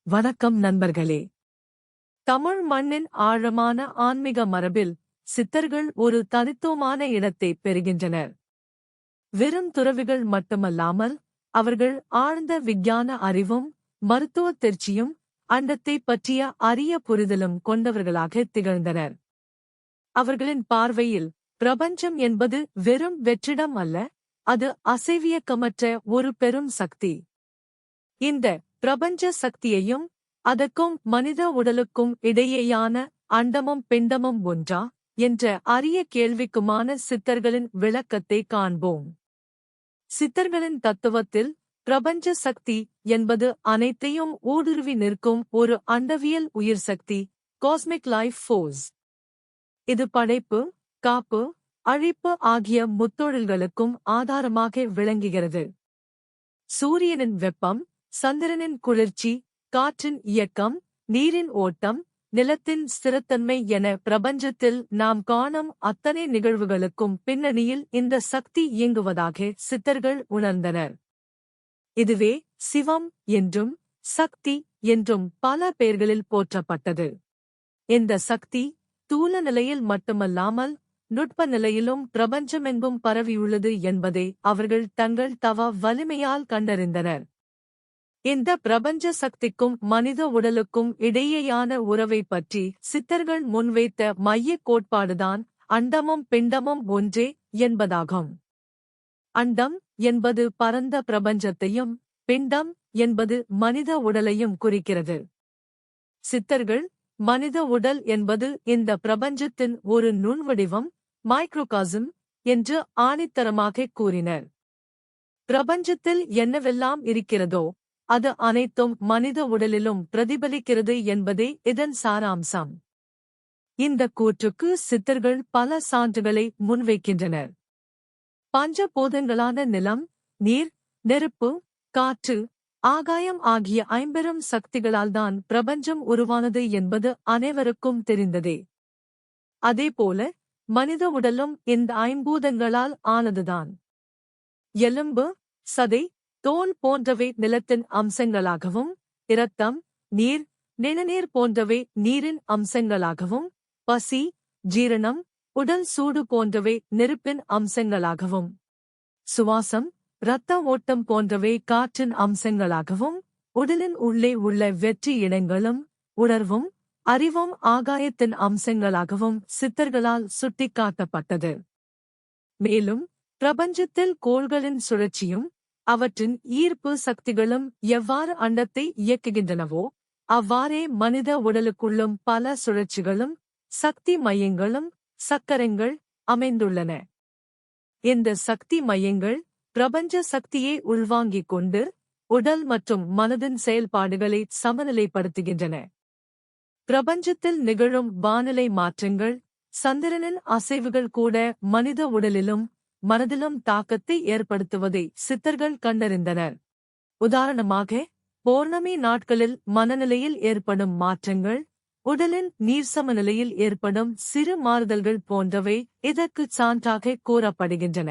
வணக்கம் நண்பர்களே. தமிழ் மண்ணின் ஆழமான ஆன்மீக மரபில் சித்தர்கள் ஒரு தனித்துவமான இடத்தை பெறுகின்றனர். வெறும் துறவிகள் மட்டுமல்லாமல் அவர்கள் ஆழ்ந்த விஞ்ஞான அறிவும் மருத்துவத் தேர்ச்சியும் அண்டத்தைப் பற்றிய அரிய புரிதலும் கொண்டவர்களாக திகழ்ந்தனர். அவர்களின் பார்வையில் பிரபஞ்சம் என்பது வெறும் வெற்றிடம் அல்ல, அது அசைவியக்கமற்ற ஒரு பெரும் சக்தி. இந்த பிரபஞ்ச சக்தியையும் அதற்கும் மனித உடலுக்கும் இடையேயான அண்டமும் பிண்டமும் ஒன்றா என்ற அரிய கேள்விக்குமான சித்தர்களின் விளக்கத்தை காண்போம். சித்தர்களின் தத்துவத்தில் பிரபஞ்ச சக்தி என்பது அனைத்தையும் ஊடுருவி நிற்கும் ஒரு அண்டவியல் உயிர் சக்தி, காஸ்மிக் லைஃப் ஃபோர்ஸ். இது படைப்பு, காப்பு, அழிப்பு ஆகிய முத்தொழில்களுக்கும் ஆதாரமாக விளங்குகிறது. சூரியனின் வெப்பம், சந்திரனின் குளிர்ச்சி, காற்றின் இயக்கம், நீரின் ஓட்டம், நிலத்தின் ஸ்திரத்தன்மை என பிரபஞ்சத்தில் நாம் காணும் அத்தனை நிகழ்வுகளுக்கும் பின்னணியில் இந்த சக்தி இயங்குவதாக சித்தர்கள் உணர்ந்தனர். இதுவே சிவம் என்றும் சக்தி என்றும் பல பெயர்களில் போற்றப்பட்டது. இந்த சக்தி தூல நிலையில் மட்டுமல்லாமல் நுட்ப நிலையிலும் பிரபஞ்சமெங்கும் பரவியுள்ளது என்பதை அவர்கள் தங்கள் தவ வலிமையால் கண்டறிந்தனர். இந்த பிரபஞ்ச சக்திக்கும் மனித உடலுக்கும் இடையேயான உறவை பற்றி சித்தர்கள் முன்வைத்த மையக் கோட்பாடுதான் அண்டமும் பிண்டமும் ஒன்றே என்பதாகும். அண்டம் என்பது பரந்த பிரபஞ்சத்தையும், பிண்டம் என்பது மனித உடலையும் குறிக்கிறது. சித்தர்கள் மனித உடல் என்பது இந்த பிரபஞ்சத்தின் ஒரு நுண்வடிவம், மைக்ரோகாஸ்ம் என்று ஆணித்தரமாக கூறினர். பிரபஞ்சத்தில் என்னவெல்லாம் இருக்கிறதோ அது அனைத்தும் மனித உடலிலும் பிரதிபலிக்கிறது என்பதே இதன் சாராம்சம். இந்த கூற்றுக்கு சித்தர்கள் பல சான்றுகளை முன்வைக்கின்றனர். பஞ்சபூதங்களான நிலம், நீர், நெருப்பு, காற்று, ஆகாயம் ஆகிய ஐம்பெரும் சக்திகளால்தான் பிரபஞ்சம் உருவானது என்பது அனைவருக்கும் தெரிந்ததே. அதேபோல மனித உடலும் இந்த ஐம்பூதங்களால் ஆனதுதான். எலும்பு, சதை, தோல் போன்றவை நிலத்தின் அம்சங்களாகவும், இரத்தம், நீர், நிணநீர் போன்றவை நீரின் அம்சங்களாகவும், பசி, ஜீரணம், உடல் சூடு போன்றவை நெருப்பின் அம்சங்களாகவும், சுவாசம், இரத்த ஓட்டம் போன்றவை காற்றின் அம்சங்களாகவும், உடலின் உள்ளே உள்ள வெற்றி இடங்களும் உணர்வும் அறிவும் ஆகாயத்தின் அம்சங்களாகவும் சித்தர்களால் சுட்டிக்காட்டப்பட்டது. மேலும் பிரபஞ்சத்தில் கோள்களின் சுழற்சியும் அவற்றின் ஈர்ப்பு சக்திகளும் எவ்வாறு அண்டத்தை இயக்குகின்றனவோ அவ்வாறே மனித உடலுக்குள்ளும் பல சுழற்சிகளும் சக்தி மையங்களும் சக்கரங்கள் அமைந்துள்ளன. இந்த சக்தி மையங்கள் பிரபஞ்ச சக்தியை உள்வாங்கிக் கொண்டு உடல் மற்றும் மனதின் செயல்பாடுகளை சமநிலைப்படுத்துகின்றன. பிரபஞ்சத்தில் நிகழும் வானிலை மாற்றங்கள், சந்திரனின் அசைவுகள் கூட மனித உடலிலும் மனதிலும் தாக்கத்தை ஏற்படுத்துவதை சித்தர்கள் கண்டறிந்தனர். உதாரணமாக, பௌர்ணமி நாட்களில் மனநிலையில் ஏற்படும் மாற்றங்கள், உடலின் நீர்சமநிலையில் ஏற்படும் சிறு மாறுதல்கள் போன்றவை இதற்குச் சான்றாக கூறப்படுகின்றன.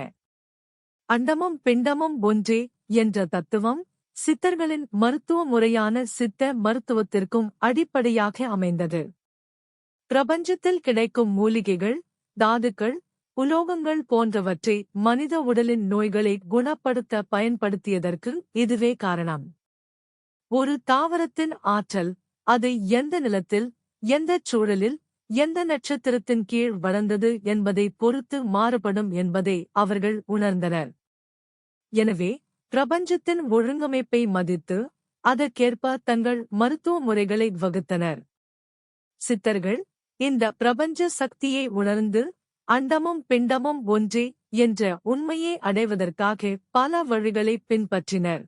அண்டமும் பிண்டமும் ஒன்றே என்ற தத்துவம் சித்தர்களின் மருத்துவ முறையான சித்த மருத்துவத்திற்கும் அடிப்படையாக அமைந்தது. பிரபஞ்சத்தில் கிடைக்கும் மூலிகைகள், தாதுக்கள், உலோகங்கள் போன்றவற்றை மனித உடலின் நோய்களை குணப்படுத்த பயன்படுத்தியதற்கு இதுவே காரணம். ஒரு தாவரத்தின் ஆற்றல் அது எந்த நிலத்தில், எந்தச் சூழலில், எந்த நட்சத்திரத்தின் கீழ் வளர்ந்தது என்பதை பொறுத்து மாறுபடும் என்பதை அவர்கள் உணர்ந்தனர். எனவே பிரபஞ்சத்தின் ஒழுங்கமைப்பை மதித்து அதற்கேற்ப தங்கள் மருத்துவ முறைகளை வகுத்தனர். சித்தர்கள் இந்த பிரபஞ்ச சக்தியை உணர்ந்து அண்டமும் பிண்டமும் ஒன்றே என்ற உண்மையை அடைவதற்காக பல வழிகளை பின்பற்றினர்.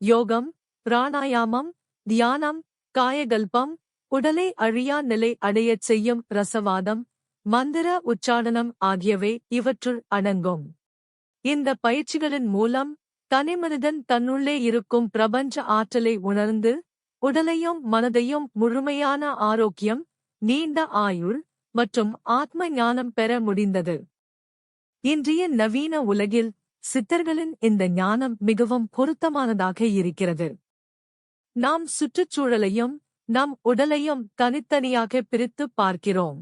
யோகம், பிராணாயாமம், தியானம், காயகல்பம், உடலை அழியா நிலை அடையச் செய்யும் ரசவாதம், மந்திர உச்சாடனம் ஆகியவை இவற்றுள் அடங்கும். இந்த பயிற்சிகளின் மூலம் தனிமனிதன் தன்னுள்ளே இருக்கும் பிரபஞ்ச ஆற்றலை உணர்ந்து உடலையும் மனதையும் முழுமையான ஆரோக்கியம், நீண்ட ஆயுள் மற்றும் ஆத்ம ஞானம் பெற முடிந்தது. இன்றைய நவீன உலகில் சித்தர்களின் இந்த ஞானம் மிகவும் பொருத்தமானதாக இருக்கிறது. நாம் சுற்றுச்சூழலையும் நம் உடலையும் தனித்தனியாக பிரித்து பார்க்கிறோம்.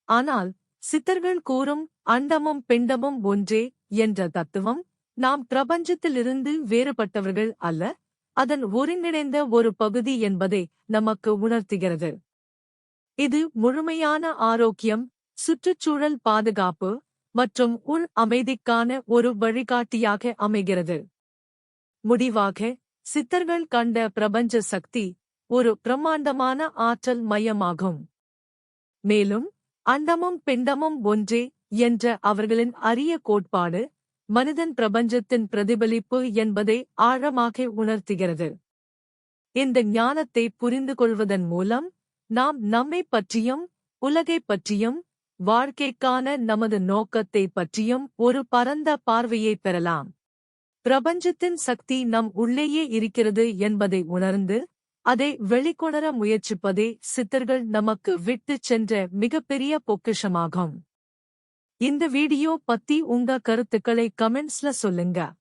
ஆனால் சித்தர்கள் கூறும் அண்டமும் பிண்டமும் ஒன்றே என்ற தத்துவம் நாம் பிரபஞ்சத்திலிருந்து வேறுபட்டவர்கள் அல்ல, அதன் ஒருங்கிணைந்த ஒரு பகுதி என்பதை நமக்கு உணர்த்துகிறது. இது முழுமையான ஆரோக்கியம், சுற்றுச்சூழல் பாதுகாப்பு மற்றும் உள் அமைதிக்கான ஒரு வழிகாட்டியாக அமைகிறது. முடிவாக, சித்தர்கள் கண்ட பிரபஞ்ச சக்தி ஒரு பிரம்மாண்டமான ஆற்றல் மையமாகும். மேலும் அண்டமும் பிண்டமும் ஒன்றே என்ற அவர்களின் அரிய கோட்பாடு மனிதன் பிரபஞ்சத்தின் பிரதிபலிப்பு என்பதை ஆழமாக உணர்த்துகிறது. இந்த ஞானத்தை புரிந்து கொள்வதன் மூலம் நாம் நம்மைப் பற்றியும் உலகைப் பற்றியும் வாழ்க்கைக்கான நமது நோக்கத்தை பற்றியும் ஒரு பரந்த பார்வையை பெறலாம். பிரபஞ்சத்தின் சக்தி நம் உள்ளேயே இருக்கிறது என்பதை உணர்ந்து அதை வெளிக்கொணர முயற்சிப்பதே சித்தர்கள் நமக்கு விட்டுச் சென்ற மிகப்பெரிய பொக்கிஷமாகும். இந்த வீடியோ பத்தி உங்க கருத்துக்களை கமெண்ட்ஸ்ல சொல்லுங்க.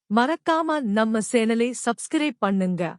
மறக்காம நம்ம சேனலை சப்ஸ்கிரைப் பண்ணுங்க.